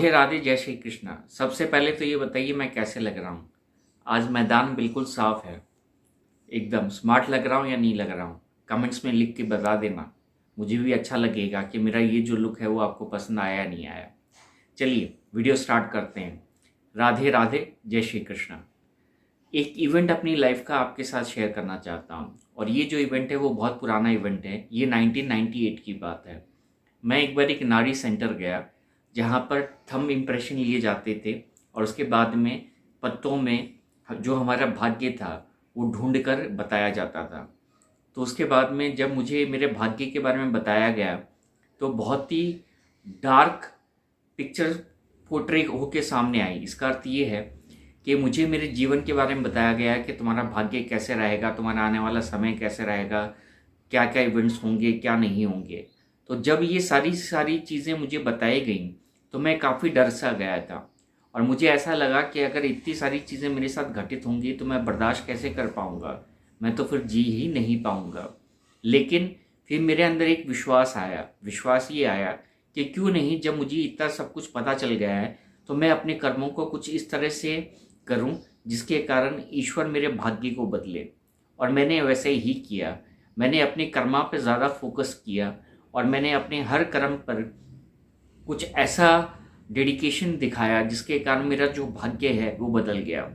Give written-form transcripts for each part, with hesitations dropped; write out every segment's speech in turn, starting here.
राधे राधे, जय श्री कृष्णा। सबसे पहले तो ये बताइए मैं कैसे लग रहा हूँ। आज मैदान बिल्कुल साफ है, एकदम स्मार्ट लग रहा हूँ या नहीं लग रहा हूँ, कमेंट्स में लिख के बता देना। मुझे भी अच्छा लगेगा कि मेरा ये जो लुक है वो आपको पसंद आया या नहीं आया। चलिए वीडियो स्टार्ट करते हैं। राधे राधे, जय श्री कृष्णा। एक इवेंट अपनी लाइफ का आपके साथ शेयर करना चाहता हूँ और ये जो इवेंट है वो बहुत पुराना इवेंट है। ये 1998 की बात है। मैं एक बार एक नारी सेंटर गया जहाँ पर थंब इम्प्रेशन लिए जाते थे और उसके बाद में पत्तों में जो हमारा भाग्य था वो ढूंढ कर बताया जाता था। तो उसके बाद में जब मुझे मेरे भाग्य के बारे में बताया गया तो बहुत ही डार्क पिक्चर पोर्ट्रे होके सामने आई। इसका अर्थ ये है कि मुझे मेरे जीवन के बारे में बताया गया कि तुम्हारा भाग्य कैसे रहेगा, तुम्हारा आने वाला समय कैसे रहेगा, क्या क्या इवेंट्स होंगे, क्या नहीं होंगे। तो जब ये सारी चीज़ें मुझे बताई गई तो मैं काफ़ी डर सा गया था और मुझे ऐसा लगा कि अगर इतनी सारी चीज़ें मेरे साथ घटित होंगी तो मैं बर्दाश्त कैसे कर पाऊँगा, मैं तो फिर जी ही नहीं पाऊँगा। लेकिन फिर मेरे अंदर एक विश्वास ये आया कि क्यों नहीं, जब मुझे इतना सब कुछ पता चल गया है तो मैं अपने कर्मों को कुछ इस तरह से करूं जिसके कारण ईश्वर मेरे भाग्य को बदले। और मैंने वैसे ही किया। मैंने अपने कर्मा पर ज़्यादा फोकस किया और मैंने अपने हर कर्म पर कुछ ऐसा डेडिकेशन दिखाया जिसके कारण मेरा जो भाग्य है वो बदल गया।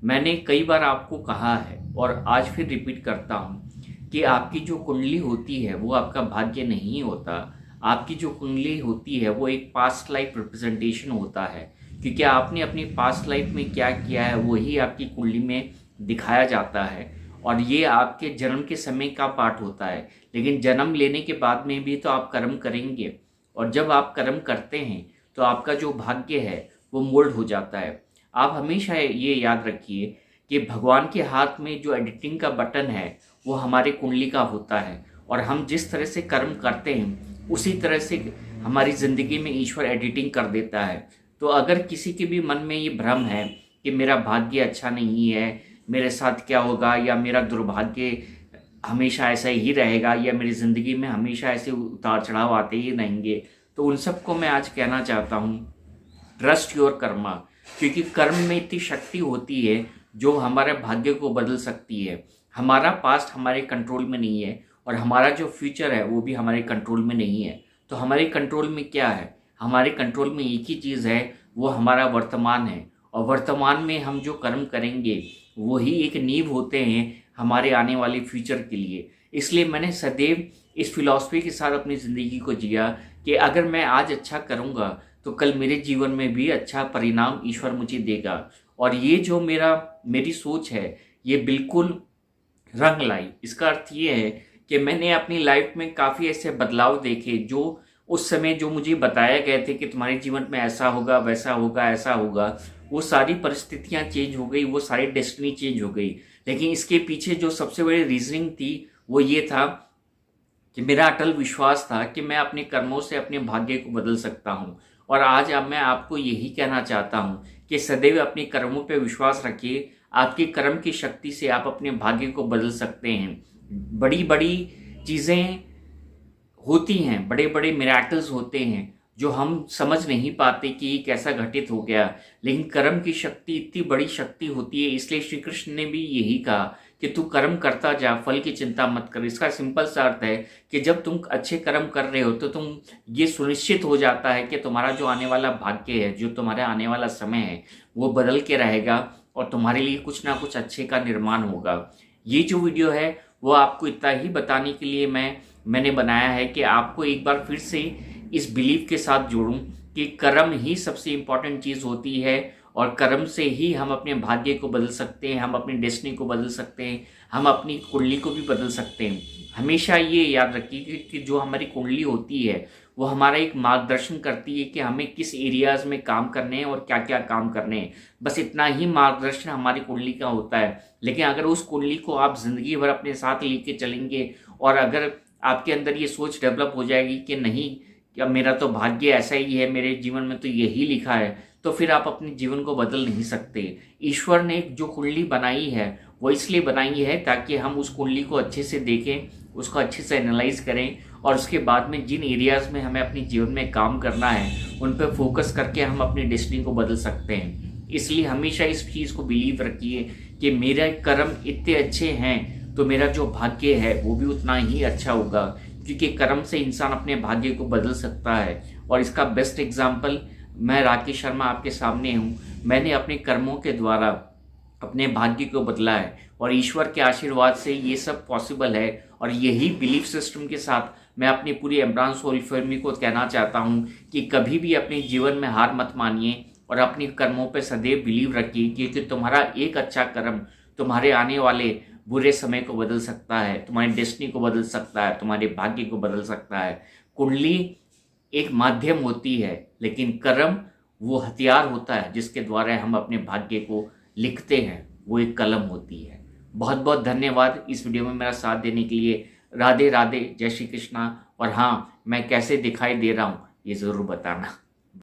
मैंने कई बार आपको कहा है और आज फिर रिपीट करता हूँ कि आपकी जो कुंडली होती है वो आपका भाग्य नहीं होता। आपकी जो कुंडली होती है वो एक पास्ट लाइफ रिप्रेजेंटेशन होता है, क्योंकि आपने अपनी पास्ट लाइफ में क्या किया है वही आपकी कुंडली में दिखाया जाता है और ये आपके जन्म के समय का पार्ट होता है। लेकिन जन्म लेने के बाद में भी तो आप कर्म करेंगे और जब आप कर्म करते हैं तो आपका जो भाग्य है वो मोल्ड हो जाता है। आप हमेशा ये याद रखिए कि भगवान के हाथ में जो एडिटिंग का बटन है वो हमारे कुंडली का होता है और हम जिस तरह से कर्म करते हैं उसी तरह से हमारी ज़िंदगी में ईश्वर एडिटिंग कर देता है। तो अगर किसी के भी मन में ये भ्रम है कि मेरा भाग्य अच्छा नहीं है, मेरे साथ क्या होगा, या मेरा दुर्भाग्य हमेशा ऐसा ही रहेगा, या मेरी ज़िंदगी में हमेशा ऐसे उतार चढ़ाव आते ही रहेंगे, तो उन सबको मैं आज कहना चाहता हूँ ट्रस्ट योर कर्मा। क्योंकि कर्म में इतनी शक्ति होती है जो हमारे भाग्य को बदल सकती है। हमारा पास्ट हमारे कंट्रोल में नहीं है और हमारा जो फ्यूचर है वो भी हमारे कंट्रोल में नहीं है। तो हमारे कंट्रोल में क्या है? हमारे कंट्रोल में एक ही चीज़ है, वो हमारा वर्तमान है। और वर्तमान में हम जो कर्म करेंगे वही एक नींव होते हैं हमारे आने वाले फ्यूचर के लिए। इसलिए मैंने सदैव इस फिलॉसफी के साथ अपनी ज़िंदगी को जिया कि अगर मैं आज अच्छा करूँगा तो कल मेरे जीवन में भी अच्छा परिणाम ईश्वर मुझे देगा। और ये जो मेरी सोच है ये बिल्कुल रंग लाई। इसका अर्थ ये है कि मैंने अपनी लाइफ में काफ़ी ऐसे बदलाव देखे जो उस समय जो मुझे बताया गए थे कि तुम्हारे जीवन में ऐसा होगा, वैसा होगा, ऐसा होगा, वो सारी परिस्थितियाँ चेंज हो गई, वो सारी डेस्टिनी चेंज हो गई। लेकिन इसके पीछे जो सबसे बड़ी रीजनिंग थी वो ये था कि मेरा अटल विश्वास था कि मैं अपने कर्मों से अपने भाग्य को बदल सकता हूँ। और आज अब मैं आपको यही कहना चाहता हूँ कि सदैव अपने कर्मों पर विश्वास रखिए। आपके कर्म की शक्ति से आप अपने भाग्य को बदल सकते हैं। बड़ी बड़ी चीज़ें होती हैं, बड़े बड़े मिराकल्स होते हैं जो हम समझ नहीं पाते कि ये कैसा घटित हो गया, लेकिन कर्म की शक्ति इतनी बड़ी शक्ति होती है। इसलिए श्री कृष्ण ने भी यही कहा कि तू कर्म करता जा, फल की चिंता मत कर। इसका सिंपल सा अर्थ है कि जब तुम अच्छे कर्म कर रहे हो तो तुम ये सुनिश्चित हो जाता है कि तुम्हारा जो आने वाला भाग्य है, जो तुम्हारा आने वाला समय है वो बदल के रहेगा और तुम्हारे लिए कुछ ना कुछ अच्छे का निर्माण होगा। ये जो वीडियो है वो आपको इतना ही बताने के लिए मैंने बनाया है कि आपको एक बार फिर से इस बिलीव के साथ जोड़ूं कि कर्म ही सबसे इम्पॉर्टेंट चीज़ होती है और कर्म से ही हम अपने भाग्य को बदल सकते हैं, हम अपनी डेस्टिनी को बदल सकते हैं, हम अपनी कुंडली को भी बदल सकते हैं। हमेशा ये याद रखिए कि जो हमारी कुंडली होती है वो हमारा एक मार्गदर्शन करती है कि हमें किस एरियाज़ में काम करने हैं और क्या क्या काम करने हैं। बस इतना ही मार्गदर्शन हमारी कुंडली का होता है। लेकिन अगर उस कुंडली को आप ज़िंदगी भर अपने साथ लेके चलेंगे और अगर आपके अंदर ये सोच डेवलप हो जाएगी कि नहीं, क्या मेरा तो भाग्य ऐसा ही है, मेरे जीवन में तो यही लिखा है, तो फिर आप अपने जीवन को बदल नहीं सकते। ईश्वर ने जो कुंडली बनाई है वो इसलिए बनाई है ताकि हम उस कुंडली को अच्छे से देखें, उसको अच्छे से एनालाइज करें और उसके बाद में जिन एरियाज़ में हमें अपने जीवन में काम करना है उन पर फोकस करके हम अपनी डेस्टिनी को बदल सकते हैं। इसलिए हमेशा इस चीज़ को बिलीव रखिए कि मेरे कर्म इतने अच्छे हैं तो मेरा जो भाग्य है वो भी उतना ही अच्छा होगा, क्योंकि कर्म से इंसान अपने भाग्य को बदल सकता है। और इसका बेस्ट एग्जाम्पल मैं राकेश शर्मा आपके सामने हूँ। मैंने अपने कर्मों के द्वारा अपने भाग्य को बदला है और ईश्वर के आशीर्वाद से ये सब पॉसिबल है। और यही बिलीफ सिस्टम के साथ मैं अपनी पूरी एम्ब्रान सोल फैमिली को कहना चाहता हूँ कि कभी भी अपने जीवन में हार मत मानिए और अपने कर्मों पर सदैव बिलीव रखिए, क्योंकि तुम्हारा एक अच्छा कर्म तुम्हारे आने वाले बुरे समय को बदल सकता है, तुम्हारी डेस्टिनी को बदल सकता है, तुम्हारे भाग्य को बदल सकता है। कुंडली एक माध्यम होती है, लेकिन कर्म वो हथियार होता है जिसके द्वारा हम अपने भाग्य को लिखते हैं, वो एक कलम होती है। बहुत बहुत धन्यवाद इस वीडियो में मेरा साथ देने के लिए। राधे राधे, जय श्री कृष्णा। और हाँ, मैं कैसे दिखाई दे रहा हूँ ये ज़रूर बताना।